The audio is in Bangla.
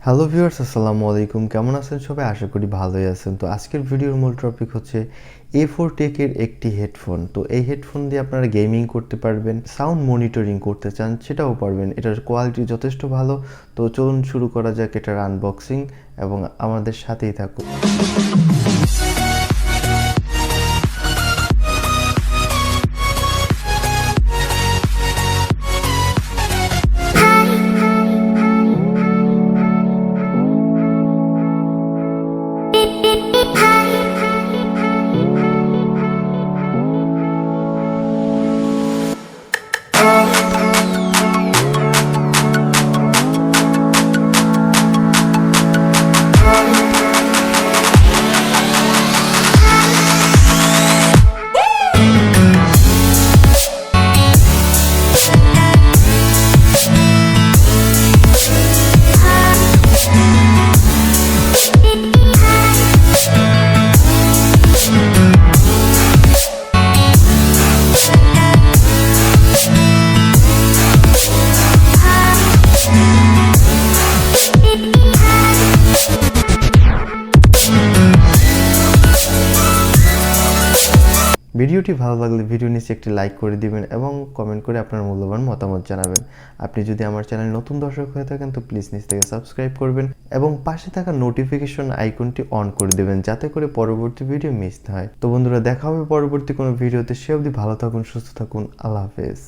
হ্যালো ভিউয়ার্স, আসসালামু আলাইকুম। কেমন আছেন সবাই? আশা করি ভালোই আছেন। তো আজকের ভিডিওর মূল টপিক হচ্ছে A4-Tech এর একটি হেডফোন। তো এই হেডফোন দিয়ে আপনারা গেমিং করতে পারবেন, সাউন্ড মনিটরিং করতে চান সেটাও পারবেন। এটার কোয়ালিটি যথেষ্ট ভালো। তো চলুন শুরু করা যাক এটার আনবক্সিং এবং আমাদের সাথেই থাকুন। ভিডিওটি ভালো লাগলে ভিডিও নিচে একটি লাইক করে দিবেন এবং কমেন্ট করে আপনার মূল্যবান মতামত জানাবেন। আপনি যদি আমার চ্যানেল নতুন দর্শক হয়ে থাকেন তো প্লিজ নিচ থেকে সাবস্ক্রাইব করবেন এবং পাশে থাকা নোটিফিকেশন আইকনটি অন করে দেবেন যাতে করে পরবর্তী ভিডিও মিস না হয়। তো বন্ধুরা, দেখা হবে পরবর্তী কোনো ভিডিওতে। সে অবধি ভালো থাকুন, সুস্থ থাকুন। আল্লাহ হাফেজ।